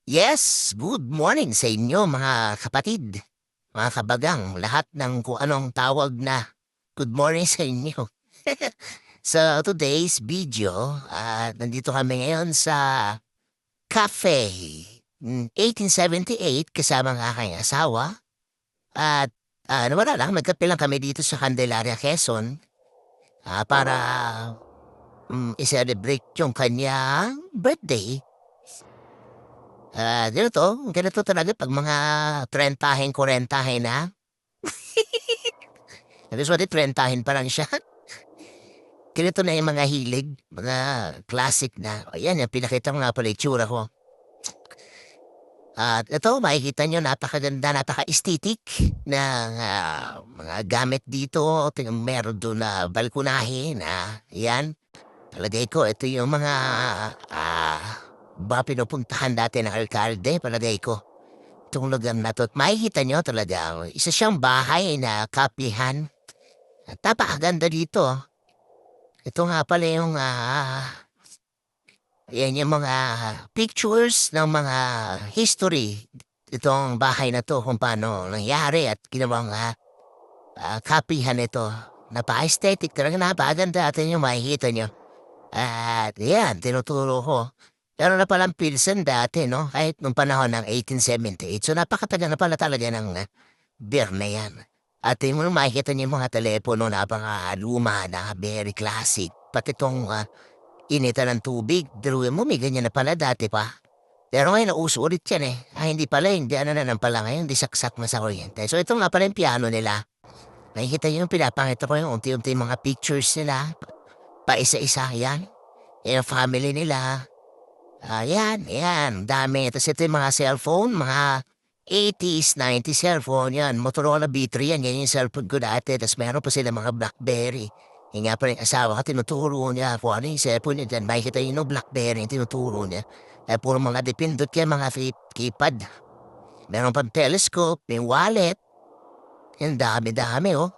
Yes, good morning sa inyo mga kapatid, mga kabagang, lahat ng kung anong tawag na good morning sa inyo. So today's video, nandito kami ngayon sa cafe. 1878 kasama ang aking asawa at wala lang, nagkape lang kami dito sa Candelaria, Quezon para i-celebrate yung kanyang birthday. Ganito talaga 'pag mga 30, 40 na. Sorry, 30 pa lang siya. Ganito na yung mga hilig, mga classic na. Ayan, yung pinakita ko nga pala itsura ko. At ito, makikita nyo, napakaganda, napaka-aesthetic ng mga gamit dito. Meron doon na balkonahe na, yan. Palagay ko, ito yung mga ba pinupuntahan dati ng alkalde, palagay ko. Itong lugar na to. At makikita nyo talaga, isa siyang bahay na kapihan. At napakaganda dito. Ito nga pala yung, yan yung mga pictures ng mga history. Itong bahay na to kung paano nangyari at ginawang kapihan ito. Napa-aesthetic talaga, napakaganda. At yung makikita nyo. At yan, tinuturo ko. Meron na palang Pilsen dati, no? Kahit nung panahon ng 1878. So napakatagal na pala talaga ng beer na yan. At yung makikita niyo yung mga telepono, napaka-luma na, very classic. Pati itong initan ng tubig, diruin mo, may ganyan na pala dati pa. Pero ngayon, nauso ulit yan eh. Hindi pala, hindi ano na lang pala ngayon, hindi saksak na sa kuryente. So ito nga pala yung piano nila. Nakikita niyo yung pinapangita ko yung unti-unti mga pictures nila. Pa isa-isa, yan. Yung family nila. Yan, dami. Tapos ito yung mga cellphone, mga 80s, 90s cellphone, yan. Motorola B3 yan, yan yung cellphone ko dati. Tapos meron pa sila mga Blackberry. Yung nga pa rin asawa ka, tinuturo niya kung ano yung cellphone niya dyan. Makikita yun yung Blackberry, yung tinuturo niya. Puro mga dipindot kaya mga keypad. Meron pang telescope, may wallet. Yan, dami-dami, oh.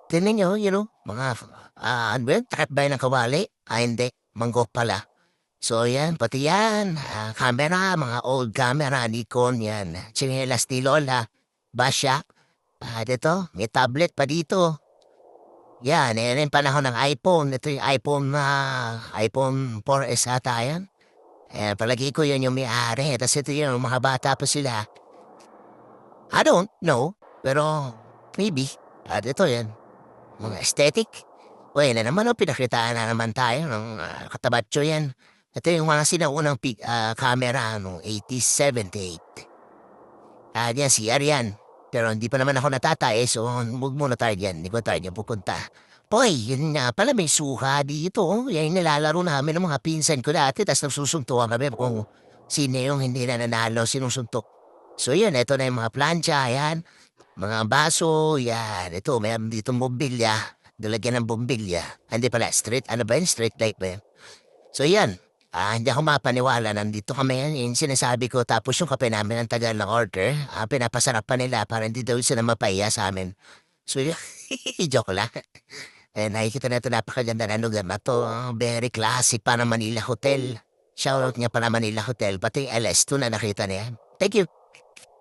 Tingnan nyo, mga, ano ba yun? Takip ba yun ng kawali? Hindi, manggok pala. So yan, pati yan, camera, mga old camera, Nikon yan. Chinelas ni Lola, Basya. Dito, may tablet pa dito. Yan, yan yung panahon ng iPhone. Ito yung iPhone 4S ata yan. Palagi ko yun yung may-ari. Tapos ito yung mga bata pa sila. I don't know, pero maybe. Ito yan, mga aesthetic. Uy, na naman, pinakitaan na naman tayo ng katabatso yan. Ito yung mga sinaunang camera noong 80s, 78. Diyan, CR yan. Pero hindi pa naman ako natatay, so huwag muna tayo dyan. Hindi ko tayo dyan pupunta. Boy, yun nga pala, may suha dito. Yan yung nilalaro namin ng mga pinsan ko dati, tapos nagsusuntukan kami kung sino yung hindi na nanalo, sinusuntok. So yun, ito na yung mga plancha, yan. Mga baso, yan. Ito, may dito bombilya. Dalagyan ng bombilya. Hindi pala, street, ano ba yun? Street light ba yun? So yan, hindi ako mapaniwala. Nandito kami yan, yung sinasabi ko. Tapos yung kape namin ang tagal ng order, pinapasarap pa nila para hindi daw sila mapahiya sa amin. So yun, joke lang. Nakikita na ito, napakaganda na lugar na to. Very classic, para Manila Hotel. Shoutout niya para Manila Hotel. Pati LS2 na nakita niya. Thank you.